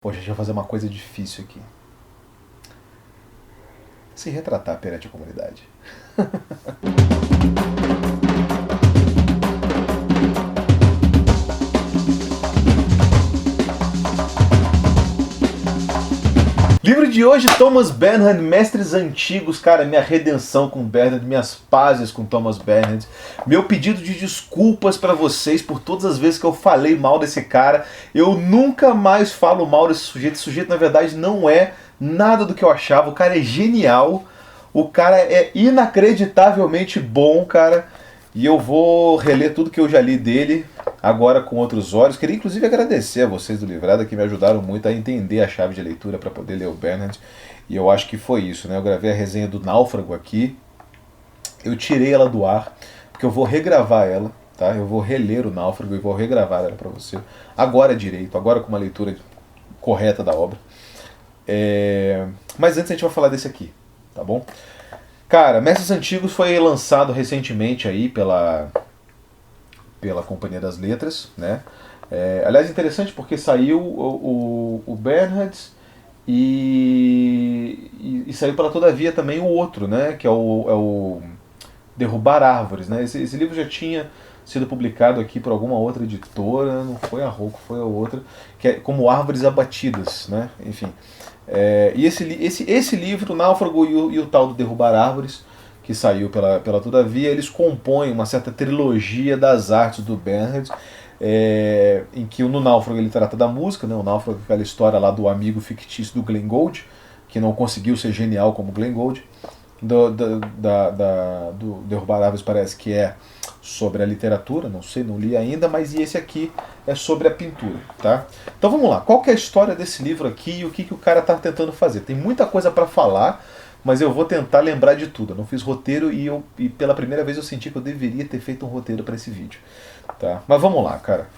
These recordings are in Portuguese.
Poxa, deixa eu fazer uma coisa difícil aqui. Se retratar perante a comunidade. Livro de hoje, Thomas Bernhard, Mestres Antigos. Cara, minha redenção com Bernhard, minhas pazes com Thomas Bernhard. Meu pedido de desculpas pra vocês por todas as vezes que eu falei mal desse cara. Eu nunca mais falo mal desse sujeito. Esse sujeito, na verdade, não é nada do que eu achava. O cara é genial. O cara é inacreditavelmente bom, cara. E eu vou reler tudo que eu já li dele, agora com outros olhos. Queria inclusive agradecer a vocês do Livrada que me ajudaram muito a entender a chave de leitura para poder ler o Bernhard. E eu acho que foi isso, né? Eu gravei a resenha do Náufrago aqui. Eu tirei ela do ar, porque eu vou regravar ela, tá? Eu vou reler o Náufrago e vou regravar ela para você. Agora direito, agora com uma leitura correta da obra. Mas antes a gente vai falar desse aqui, tá bom? Cara, Mestres Antigos foi lançado recentemente aí pela Companhia das Letras, né? Aliás, interessante porque saiu o Bernhard e saiu pela Todavia também o outro, né? Que é o Derrubar Árvores, né? Esse livro já tinha sido publicado aqui por alguma outra editora, não foi a Rocco, foi a outra, que é como Árvores Abatidas, né? Enfim. E esse livro, o Náufrago e o tal do Derrubar Árvores, que saiu pela Todavia, eles compõem uma certa trilogia das artes do Bernhard, em que no Náufrago ele trata da música, né? O Náufrago é aquela história lá do amigo fictício do Glenn Gould, que não conseguiu ser genial como Glenn Gould. Do Derrubar Árvores parece que é sobre a literatura, não sei, não li ainda, mas esse aqui é sobre a pintura, tá? Então vamos lá, qual que é a história desse livro aqui e o que o cara está tentando fazer? Tem muita coisa para falar, mas eu vou tentar lembrar de tudo. Eu não fiz roteiro e pela primeira vez eu senti que eu deveria ter feito um roteiro para esse vídeo, tá? Mas vamos lá, cara.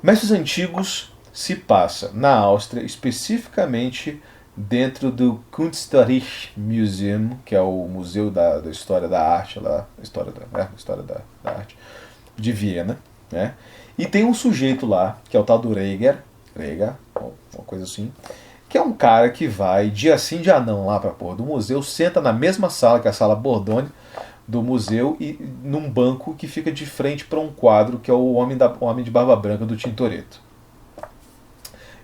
Mestres Antigos se passa na Áustria, especificamente dentro do Kunsthistorisches Museum, que é o Museu da História da Arte, lá, história da Arte de Viena, né? E tem um sujeito lá, que é o tal do Reger, uma coisa assim, que é um cara que vai dia sim, dia não lá pra porra do museu, senta na mesma sala que a sala Bordone do museu e num banco que fica de frente para um quadro que é o Homem de Barba Branca do Tintoretto.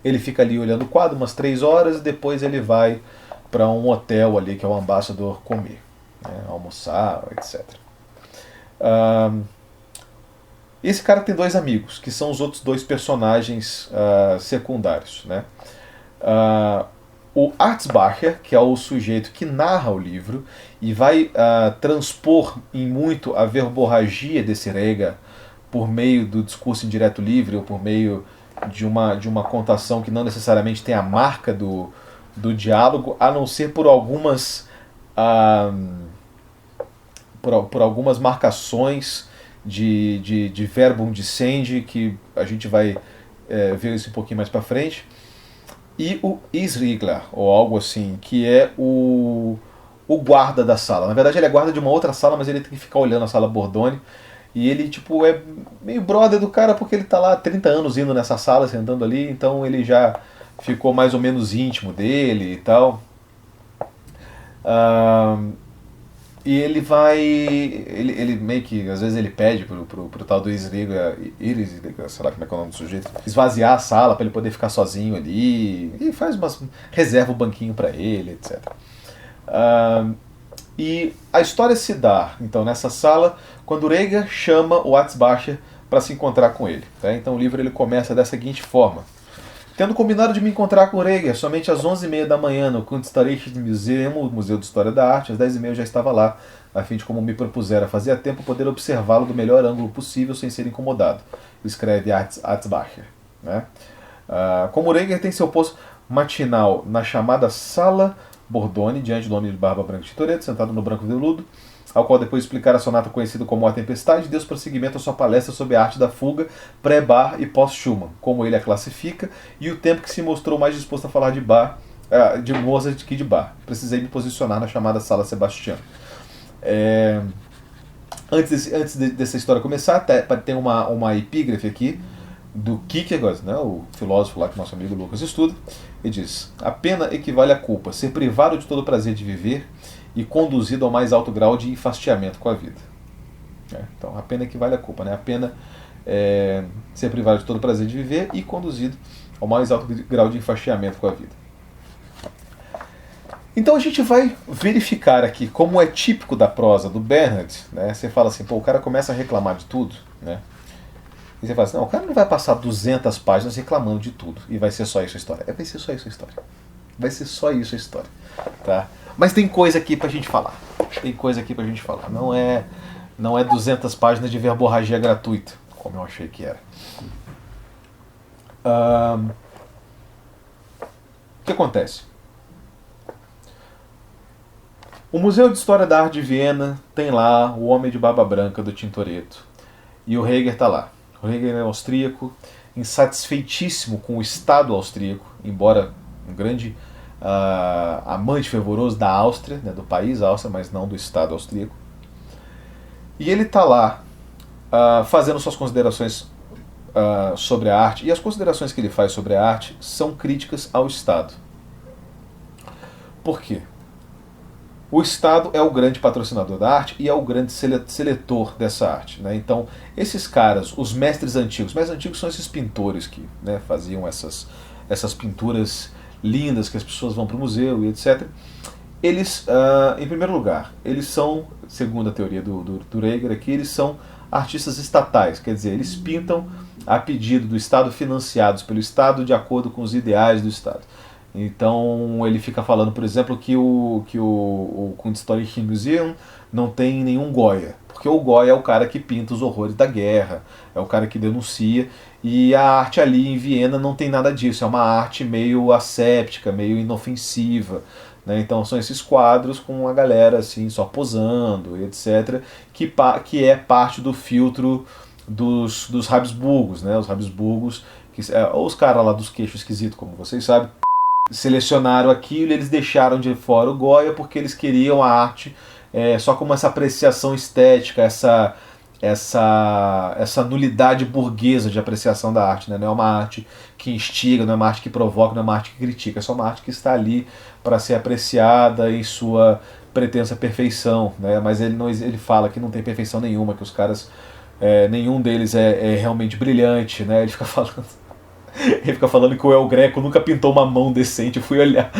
Ele fica ali olhando o quadro umas 3 horas e depois ele vai para um hotel ali que é o Ambassador comer, né, almoçar, etc. Esse cara tem 2 amigos, que são os outros 2 personagens secundários, né? O Arzbacher, que é o sujeito que narra o livro e vai transpor em muito a verborragia desse Reger por meio do discurso indireto livre ou por meio de uma contação que não necessariamente tem a marca do diálogo, a não ser por algumas por algumas marcações de verbum dicende, que a gente vai ver isso um pouquinho mais para frente. E o Isrigler, ou algo assim, que é o guarda da sala. Na verdade ele é guarda de uma outra sala, mas ele tem que ficar olhando a sala Bordone. E ele, tipo, é meio brother do cara porque ele tá lá há 30 anos indo nessa sala, sentando ali, então ele já ficou mais ou menos íntimo dele e tal. E ele vai. Ele meio que, às vezes, ele pede pro tal do Iris, sei lá como é que é o nome do sujeito, esvaziar a sala para ele poder ficar sozinho ali. E faz reserva o banquinho para ele, etc. E a história se dá, então, nessa sala, quando o Reger chama o Arzbacher para se encontrar com ele. Tá? Então o livro ele começa da seguinte forma. Tendo combinado de me encontrar com o Reger somente às 11h30 da manhã no Kunsthistorisches Museum, o Museu de História da Arte, às 10h30 eu já estava lá, a fim de, como me propusera fazia tempo, poder observá-lo do melhor ângulo possível sem ser incomodado, escreve Arzbacher. Né? Como o Reger tem seu posto matinal na chamada Sala Bordone, diante do Homem de Barba Branca de Tintoretto, sentado no branco veludo, ao qual depois de explicar a sonata conhecida como A Tempestade, deu prosseguimento à sua palestra sobre a arte da fuga, pré-Bach e pós-Schumann, como ele a classifica, e o tempo que se mostrou mais disposto a falar de Mozart que de Bach. Precisei me posicionar na chamada Sala Sebastião. Antes dessa história começar, tem uma epígrafe aqui, do Kierkegaard, né, o filósofo lá que nosso amigo Lucas estuda, ele diz: a pena equivale à culpa, ser privado de todo o prazer de viver e conduzido ao mais alto grau de enfastiamento com a vida. Então a pena equivale à culpa, né? A pena é ser privado de todo o prazer de viver e conduzido ao mais alto grau de enfastiamento com a vida. Então a gente vai verificar aqui como é típico da prosa do Bernhard, né? Você fala assim, pô, o cara começa a reclamar de tudo, né? E você fala assim, não, o cara não vai passar 200 páginas reclamando de tudo e vai ser só isso a história. Vai ser só isso a história. Vai ser só isso a história, tá? Mas tem coisa aqui pra gente falar. Tem coisa aqui pra gente falar. Não é 200 páginas de verborragia gratuita, como eu achei que era. O que acontece? O Museu de História da Arte de Viena tem lá o Homem de Barba Branca do Tintoretto. E o Heger está lá. O Heger é austríaco, insatisfeitíssimo com o Estado austríaco, embora um grande amante fervoroso da Áustria, né, do país Áustria, mas não do Estado austríaco. E ele está lá fazendo suas considerações sobre a arte, e as considerações que ele faz sobre a arte são críticas ao Estado. Por quê? O Estado é o grande patrocinador da arte e é o grande seletor dessa arte, né? Então, esses caras, os mestres antigos são esses pintores que, né, faziam essas pinturas lindas que as pessoas vão para o museu e etc. Eles, em primeiro lugar, eles são, segundo a teoria do Heger aqui, eles são artistas estatais, quer dizer, eles pintam a pedido do Estado, financiados pelo Estado, de acordo com os ideais do Estado. Então ele fica falando, por exemplo, que o Kunsthistorisches Museum não tem nenhum Goya, porque o Goya é o cara que pinta os horrores da guerra, é o cara que denuncia, e a arte ali em Viena não tem nada disso, é uma arte meio asséptica, meio inofensiva, né? Então são esses quadros com a galera assim só posando, etc., que é parte do filtro dos Habsburgos, né? Os Habsburgos, ou os caras lá dos queixos esquisitos, como vocês sabem, selecionaram aquilo e eles deixaram de fora o Goya porque eles queriam a arte só como essa apreciação estética, essa nulidade burguesa de apreciação da arte, né? Não é uma arte que instiga, não é uma arte que provoca, não é uma arte que critica, é só uma arte que está ali para ser apreciada em sua pretensa perfeição, né? Mas ele fala que não tem perfeição nenhuma, que os caras, nenhum deles é realmente brilhante, né? Ele fica falando que o El Greco nunca pintou uma mão decente. Eu fui olhar,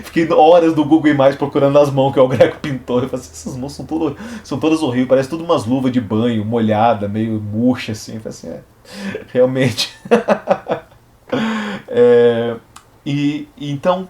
fiquei horas no Google Imagens procurando as mãos que o El Greco pintou. Eu falei assim, essas mãos são todas horríveis, parece tudo umas luvas de banho, molhada, meio murcha assim. Eu falei assim, realmente. Então,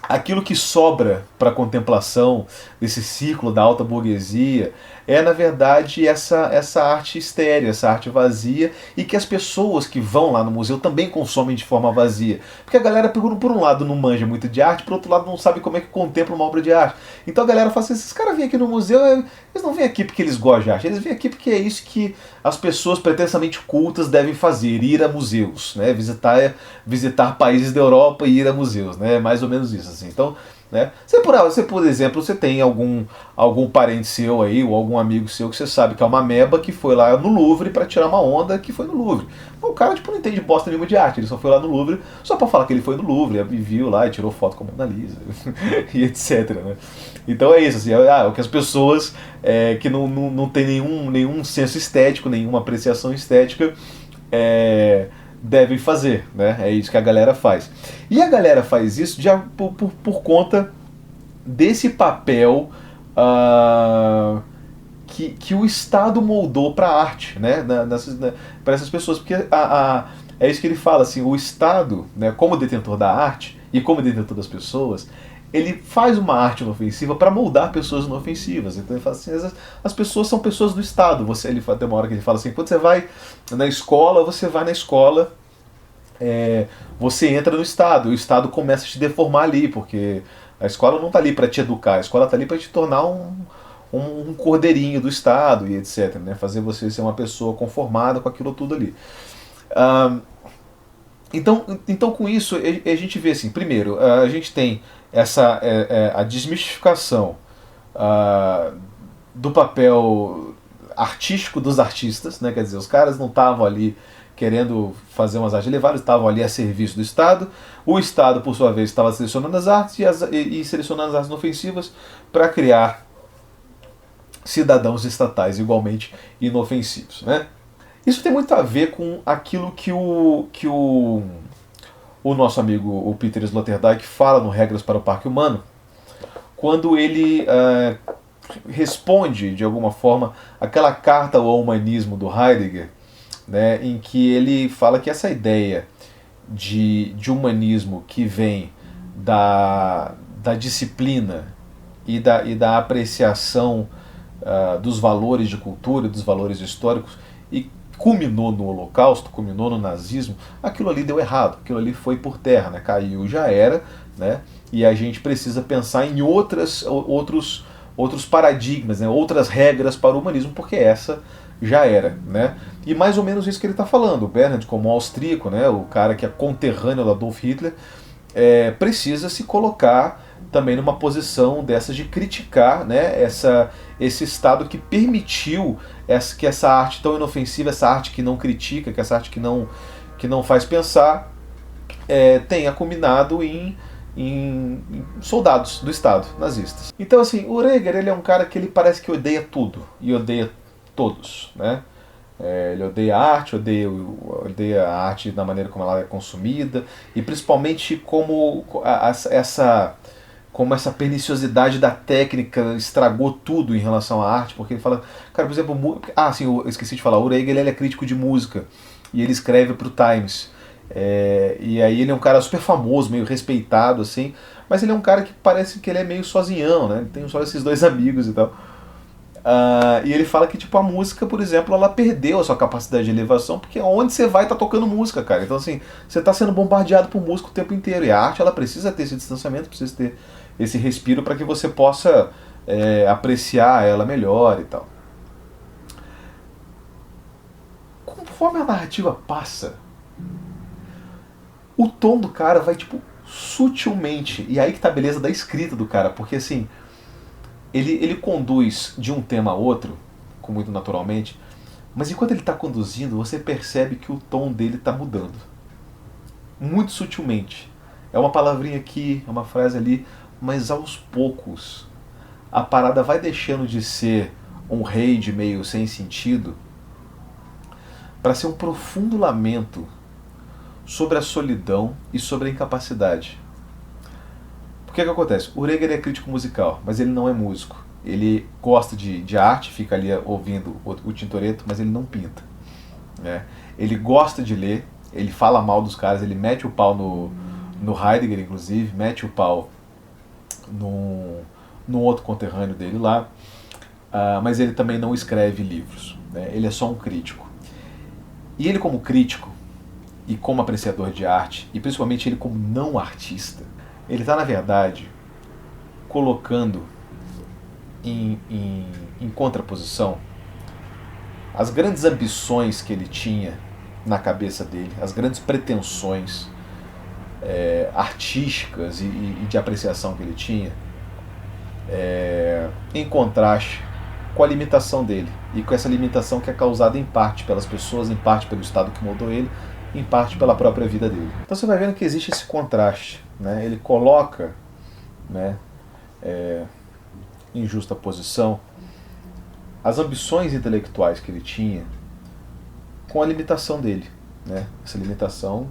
aquilo que sobra para a contemplação desse círculo da alta burguesia é, na verdade, essa arte estéril, essa arte vazia, e que as pessoas que vão lá no museu também consomem de forma vazia. Porque a galera, por um lado, não manja muito de arte, por outro lado, não sabe como é que contempla uma obra de arte. Então a galera fala assim, esses caras vêm aqui no museu, eles não vêm aqui porque eles gostam de arte, eles vêm aqui porque é isso que as pessoas pretensamente cultas devem fazer, ir a museus, né? Visitar países da Europa e ir a museus, né? Mais ou menos isso, assim. Então, né? Você, por exemplo, você tem algum parente seu aí, ou algum amigo seu que você sabe que é uma ameba que foi lá no Louvre para tirar uma onda que foi no Louvre. O cara tipo, não entende bosta nenhuma de arte, ele só foi lá no Louvre só para falar que ele foi no Louvre, e viu lá e tirou foto com a Mona Lisa e etc. Né? Então é isso, assim, o que as pessoas que não tem nenhum senso estético, nenhuma apreciação estética devem fazer, né? É isso que a galera faz. E a galera faz isso já por conta desse papel que o Estado moldou para a arte, né? Para essas pessoas, porque é isso que ele fala, assim, o Estado, né, como detentor da arte e como detentor das pessoas, ele faz uma arte inofensiva para moldar pessoas inofensivas. Então ele fala assim, as pessoas são pessoas do Estado. Tem uma hora que ele fala assim, quando você vai na escola, você entra no Estado, e o Estado começa a te deformar ali, porque a escola não está ali para te educar, a escola está ali para te tornar um cordeirinho do Estado e etc. Né? Fazer você ser uma pessoa conformada com aquilo tudo ali. Então com isso a gente vê assim, primeiro, a gente tem a desmistificação do papel artístico dos artistas, né? Quer dizer, os caras não estavam ali querendo fazer umas artes elevadas, estavam ali a serviço do Estado. O Estado, por sua vez, estava selecionando as artes e selecionando as artes inofensivas para criar cidadãos estatais igualmente inofensivos, né? Isso tem muito a ver com aquilo que o nosso amigo o Peter Sloterdijk fala no Regras para o Parque Humano, quando ele responde, de alguma forma, aquela carta ao humanismo do Heidegger, né, em que ele fala que essa ideia de humanismo que vem da disciplina e da apreciação dos valores de cultura, dos valores históricos, e culminou no Holocausto, culminou no nazismo, aquilo ali deu errado, aquilo ali foi por terra, né? Caiu, já era, né? E a gente precisa pensar em outros paradigmas, né? Outras regras para o humanismo, porque essa já era, né? E mais ou menos isso que ele está falando. O Bernhard, como austríaco, né? O cara que é conterrâneo do Adolf Hitler, precisa se colocar também numa posição dessas de criticar, né, esse Estado que permitiu que essa arte tão inofensiva, essa arte que não critica, que essa arte que não faz pensar, tenha culminado em soldados do Estado, nazistas. Então, assim, o Reger, ele é um cara que ele parece que odeia tudo e odeia todos, né? Ele odeia a arte, odeia a arte da maneira como ela é consumida, e principalmente como essa perniciosidade da técnica estragou tudo em relação à arte, porque ele fala, cara, por exemplo, sim, eu esqueci de falar, o Reger, ele é crítico de música, e ele escreve para o Times, e aí ele é um cara super famoso, meio respeitado, assim, mas ele é um cara que parece que ele é meio sozinhão, né? Ele tem só esses dois amigos e tal. E ele fala que, tipo, a música, por exemplo, ela perdeu a sua capacidade de elevação, porque onde você vai tá tocando música, cara. Então, assim, você tá sendo bombardeado por música o tempo inteiro. E a arte, ela precisa ter esse distanciamento, precisa ter esse respiro para que você possa apreciar ela melhor e tal. Conforme a narrativa passa, o tom do cara vai, tipo, sutilmente. E aí que tá a beleza da escrita do cara, porque, assim, ele conduz de um tema a outro, com muito naturalmente, mas enquanto ele está conduzindo, você percebe que o tom dele está mudando. Muito sutilmente. É uma palavrinha aqui, é uma frase ali, mas aos poucos a parada vai deixando de ser um rage meio sem sentido para ser um profundo lamento sobre a solidão e sobre a incapacidade. O que acontece? O Reger é crítico musical, mas ele não é músico. Ele gosta de arte, fica ali ouvindo o Tintoretto, mas ele não pinta, né? Ele gosta de ler, ele fala mal dos caras, ele mete o pau no Heidegger, inclusive, mete o pau no outro conterrâneo dele lá, mas ele também não escreve livros, né? Ele é só um crítico. E ele, como crítico, e como apreciador de arte, e principalmente ele como não artista, ele está, na verdade, colocando em contraposição as grandes ambições que ele tinha na cabeça dele, as grandes pretensões artísticas e de apreciação que ele tinha, em contraste com a limitação dele, e com essa limitação que é causada em parte pelas pessoas, em parte pelo Estado que moldou ele, em parte pela própria vida dele. Então você vai vendo que existe esse contraste, né? Ele coloca, né, em justa posição as ambições intelectuais que ele tinha com a limitação dele, né? Essa limitação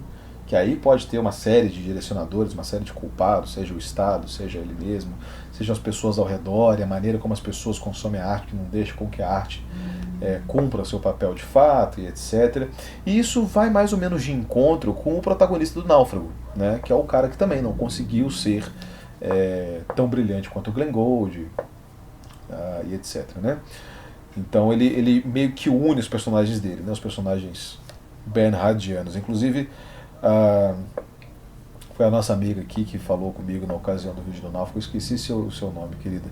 que aí pode ter uma série de direcionadores, uma série de culpados, seja o Estado, seja ele mesmo, sejam as pessoas ao redor e a maneira como as pessoas consomem a arte, que não deixa com que a arte cumpra seu papel de fato e etc. E isso vai mais ou menos de encontro com o protagonista do Náufrago, né? Que é o cara que também não conseguiu ser tão brilhante quanto o Glenn Gould e etc. Né? Então ele meio que une os personagens dele, né? Os personagens bernhardianos. Inclusive, foi a nossa amiga aqui que falou comigo na ocasião do vídeo do Náufrago. Eu esqueci o seu nome, querida.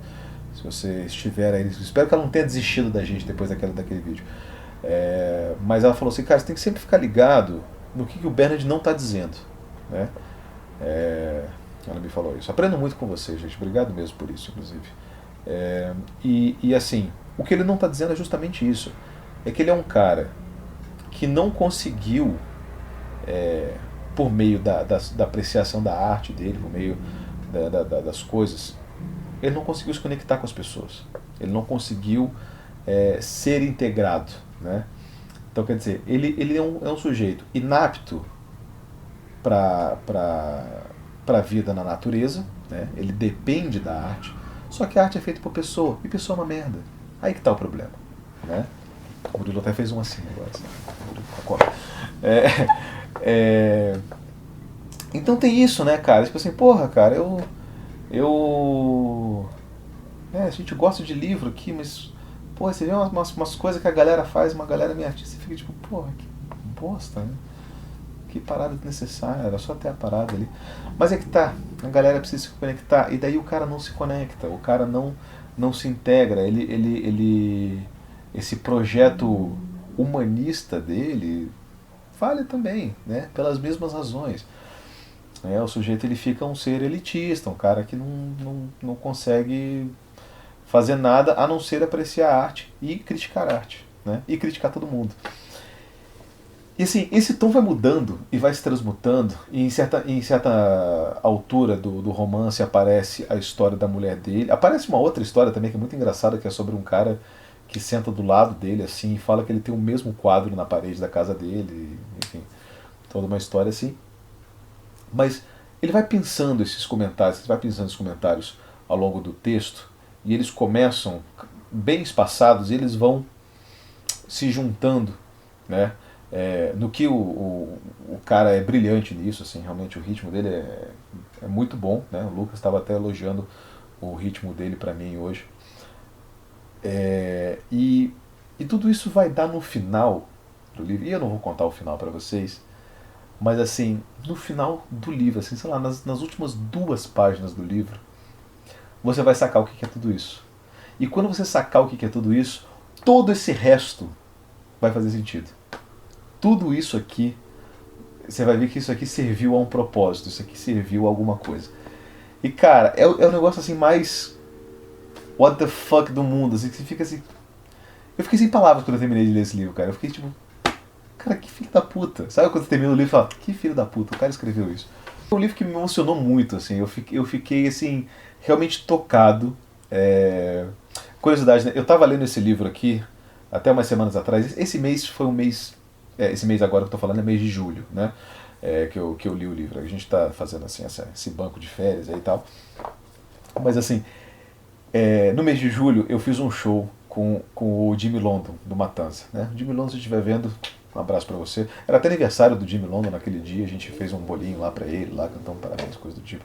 Se você estiver aí, espero que ela não tenha desistido da gente depois daquele vídeo. Mas ela falou assim, cara, você tem que sempre ficar ligado no que o Bernhard não está dizendo, né? Ela me falou isso. Aprendo muito com você, gente. Obrigado mesmo por isso, inclusive. E assim, o que ele não está dizendo é justamente isso. É que ele é um cara que não conseguiu, por meio da apreciação da arte dele, por meio das coisas, ele não conseguiu se conectar com as pessoas. Ele não conseguiu ser integrado, né? Então, quer dizer, ele é um sujeito inapto para a vida na natureza, né? Ele depende da arte, só que a arte é feita por pessoa, e pessoa é uma merda. Aí que está o problema, né? O Murilo até fez um assim agora. Então tem isso, né, cara? Tipo assim, porra, cara, a gente gosta de livro aqui, mas porra, você vê umas coisas que a galera faz, uma galera meio artista, e fica tipo, porra, que bosta, né? Que parada desnecessária, era só ter a parada ali. Mas é que tá, a galera precisa se conectar, e daí o cara não se conecta, o cara não se integra, esse projeto humanista dele falha também, né? Pelas mesmas razões. O sujeito ele fica um ser elitista, um cara que não consegue fazer nada a não ser apreciar a arte e criticar a arte, né? E criticar todo mundo. E assim, esse tom vai mudando e vai se transmutando, e em certa altura do romance aparece a história da mulher dele. Aparece uma outra história também que é muito engraçada, que é sobre um cara que senta do lado dele assim e fala que ele tem o mesmo quadro na parede da casa dele, enfim, toda uma história assim. Mas ele vai pensando esses comentários ao longo do texto, e eles começam bem espaçados e eles vão se juntando, né? No que o cara é brilhante nisso, assim, realmente o ritmo dele é muito bom, né? O Lucas estava até elogiando o ritmo dele para mim hoje. E tudo isso vai dar no final do livro, e eu não vou contar o final para vocês, mas assim, no final do livro, assim, sei lá, nas últimas 2 páginas do livro, você vai sacar o que é tudo isso. E quando você sacar o que é tudo isso, todo esse resto vai fazer sentido. Tudo isso aqui, você vai ver que isso aqui serviu a um propósito, isso aqui serviu a alguma coisa. E cara, é o negócio assim mais what the fuck do mundo, assim, que você fica assim. Eu fiquei sem palavras quando eu terminei de ler esse livro, cara. Eu fiquei tipo, cara, que filho da puta. Sabe quando você termina o livro e fala, que filho da puta, o cara escreveu isso. É um livro que me emocionou muito, assim, eu fiquei assim, realmente tocado. Curiosidade, né? Eu tava lendo esse livro aqui até umas semanas atrás. Esse mês foi um mês. Esse mês agora que eu tô falando é mês de julho, né? Que eu li o livro. A gente tá fazendo assim, esse banco de férias aí e tal. Mas assim, no mês de julho eu fiz um show com o Jimmy London, do Matanza, né? O Jimmy London, se você estiver vendo, um abraço pra você. Era até aniversário do Jimmy London naquele dia, a gente fez um bolinho lá pra ele, lá cantamos parabéns, coisa do tipo.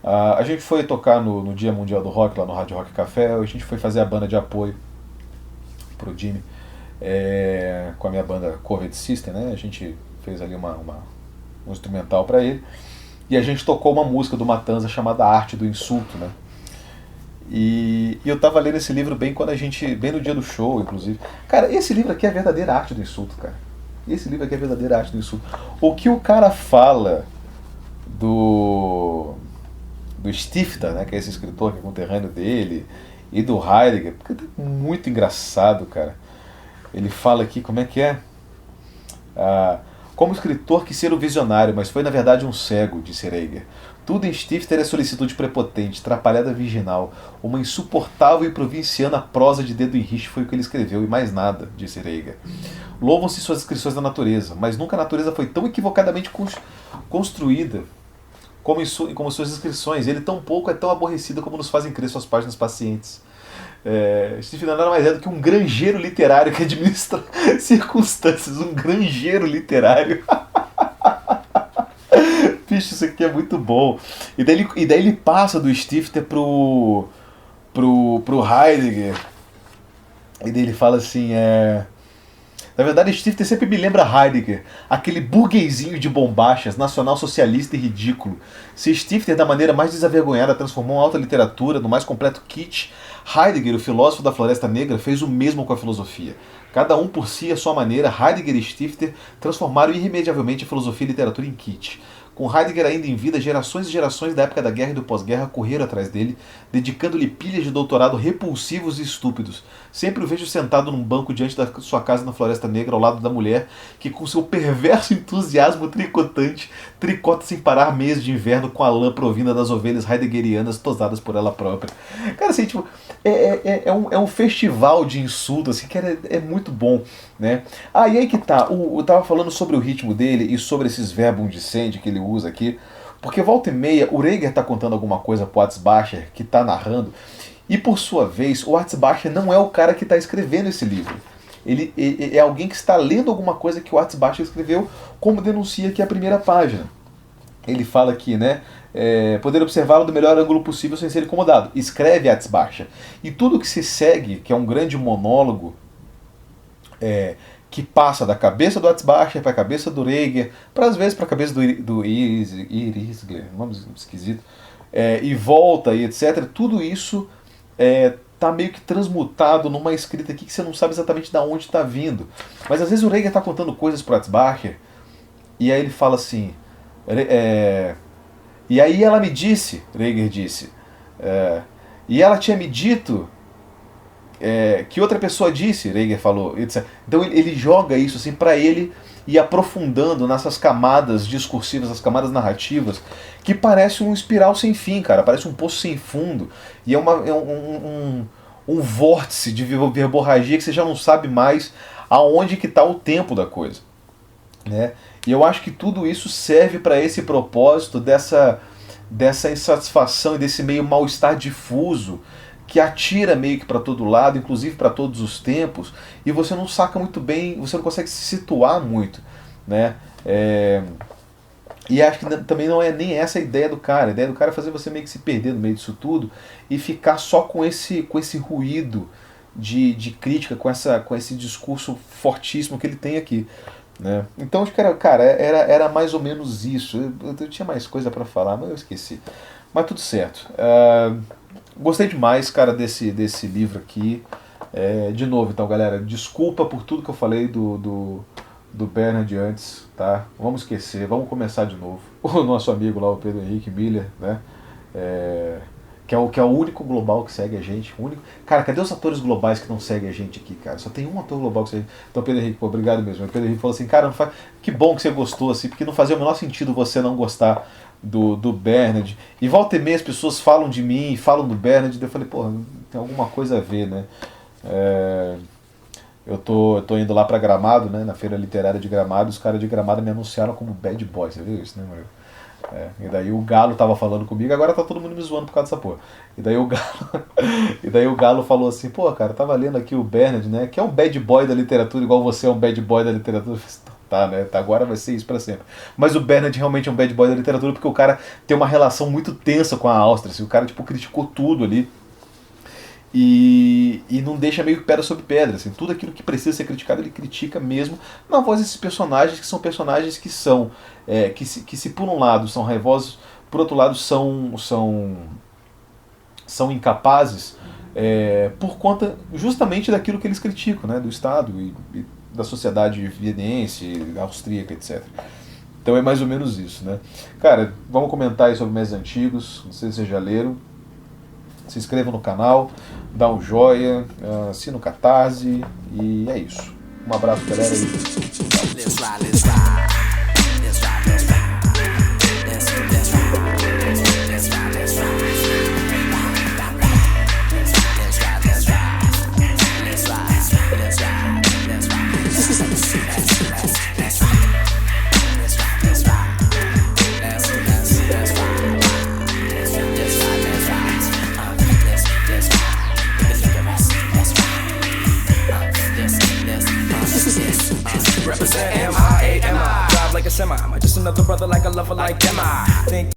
A gente foi tocar no Dia Mundial do Rock, lá no Rádio Rock Café, a gente foi fazer a banda de apoio pro Jimmy, com a minha banda Covid System, né? A gente fez ali um instrumental pra ele, e a gente tocou uma música do Matanza chamada Arte do Insulto, né? E eu tava lendo esse livro bem no dia do show, inclusive. Cara, esse livro aqui é a verdadeira arte do insulto, cara. Esse livro aqui é a verdadeira arte do insulto. O que o cara fala do Stifter, né, que é esse escritor que é conterrâneo dele, e do Heidegger, porque é muito engraçado, cara. Ele fala aqui, como é que é? Como escritor quis ser o visionário, mas foi na verdade um cego, disse Heidegger. Tudo em Stifter é solicitude prepotente, trapalhada virginal, uma insuportável e provinciana prosa de dedo em riste foi o que ele escreveu, e mais nada, disse Heidegger. Louvam-se suas descrições da natureza, mas nunca a natureza foi tão equivocadamente construída como suas descrições. Ele tão pouco é tão aborrecido como nos fazem crer suas páginas pacientes. Stifter nada mais é do que um granjeiro literário que administra circunstâncias, um granjeiro literário. Bicho, isso aqui é muito bom. E daí ele passa do Stifter pro Heidegger. E daí ele fala assim, na verdade, Stifter sempre me lembra Heidegger, aquele burguesinho de bombachas, nacional-socialista e ridículo. Se Stifter, da maneira mais desavergonhada, transformou a alta literatura no mais completo kitsch, Heidegger, o filósofo da Floresta Negra, fez o mesmo com a filosofia. Cada um por si, à sua maneira, Heidegger e Stifter transformaram irremediavelmente a filosofia e a literatura em kitsch. Com Heidegger ainda em vida, gerações e gerações da época da guerra e do pós-guerra correram atrás dele, dedicando-lhe pilhas de doutorado repulsivos e estúpidos. Sempre o vejo sentado num banco diante da sua casa na Floresta Negra, ao lado da mulher, que com seu perverso entusiasmo tricotante, tricota sem parar meias de inverno com a lã provinda das ovelhas heideggerianas tosadas por ela própria. Cara, assim, tipo, é um festival de insulto, assim, que é muito bom, né? Ah, e aí que tá, eu tava falando sobre o ritmo dele e sobre esses verbum dicente que ele usa aqui, porque volta e meia o Reger tá contando alguma coisa pro Atzbacher, que tá narrando, e por sua vez o Atzbacher não é o cara que tá escrevendo esse livro. Ele é alguém que está lendo alguma coisa que o Atzbacher escreveu, como denuncia aqui a primeira página. Ele fala aqui, né? Poder observá-lo do melhor ângulo possível sem ser incomodado. Escreve Atzbacher. E tudo que se segue, que é um grande monólogo, que passa da cabeça do Atzbacher para a cabeça do Reger, para às vezes para a cabeça do Irisgler, nome esquisito, e volta e etc. Tudo isso tá meio que transmutado numa escrita aqui que você não sabe exatamente de onde está vindo. Mas às vezes o Reger está contando coisas para o Atzbacher e aí ele fala assim, e aí ela me disse, Reger disse, e ela tinha me dito que outra pessoa disse, Reger falou, etc. Então ele joga isso assim para ele ir aprofundando nessas camadas discursivas, as camadas narrativas, que parece um espiral sem fim, cara, parece um poço sem fundo, e é um vórtice de verborragia que você já não sabe mais aonde que está o tempo da coisa, né? E eu acho que tudo isso serve para esse propósito dessa insatisfação e desse meio mal-estar difuso que atira meio que para todo lado, inclusive para todos os tempos, e você não saca muito bem, você não consegue se situar muito, né? E acho que também não é nem essa a ideia do cara. A ideia do cara é fazer você meio que se perder no meio disso tudo e ficar só com esse ruído de crítica, com esse discurso fortíssimo que ele tem aqui, né? Então acho que era mais ou menos isso. Eu tinha mais coisa para falar, mas eu esqueci. Mas tudo certo. Gostei demais, cara, desse livro aqui. De novo, então, galera, desculpa por tudo que eu falei do Bernhard antes, tá? Vamos esquecer, vamos começar de novo. O nosso amigo lá, o Pedro Henrique Miller, né? Que é o único global que segue a gente. Único. Cara, cadê os atores globais que não seguem a gente aqui, cara? Só tem um ator global que segue. Então, Pedro Henrique, pô, obrigado mesmo. O Pedro Henrique falou assim, cara, que bom que você gostou, assim, porque não fazia o menor sentido você não gostar do Bernhard. E volta e meia as pessoas falam de mim, falam do Bernhard, e eu falei, pô, tem alguma coisa a ver, né? Eu tô indo lá pra Gramado, né, na Feira Literária de Gramado, os caras de Gramado me anunciaram como bad boy, você viu isso, né, mano? E daí o Galo tava falando comigo, agora tá todo mundo me zoando por causa dessa porra. E daí o Galo falou assim, pô, cara, tava lendo aqui o Bernhard, né, que é um bad boy da literatura, igual você é um bad boy da literatura. Tá, né? Agora vai ser isso pra sempre. Mas o Bernhard realmente é um bad boy da literatura porque o cara tem uma relação muito tensa com a Áustria. Assim, o cara tipo, criticou tudo ali e não deixa meio que pedra sobre pedra. Assim, tudo aquilo que precisa ser criticado ele critica mesmo na voz desses personagens que são personagens que são que se por um lado são raivosos, por outro lado são incapazes por conta justamente daquilo que eles criticam, né? Do Estado e da sociedade vienense, austríaca, etc. Então é mais ou menos isso, né? Cara, vamos comentar aí sobre Meses Antigos, não sei se vocês já leram. Se inscrevam no canal, dá um joia, assina o Catarse e é isso. Um abraço, galera. Represent M-I-A-M-I. Drive like a semi. Am I just another brother like a lover like am I? Think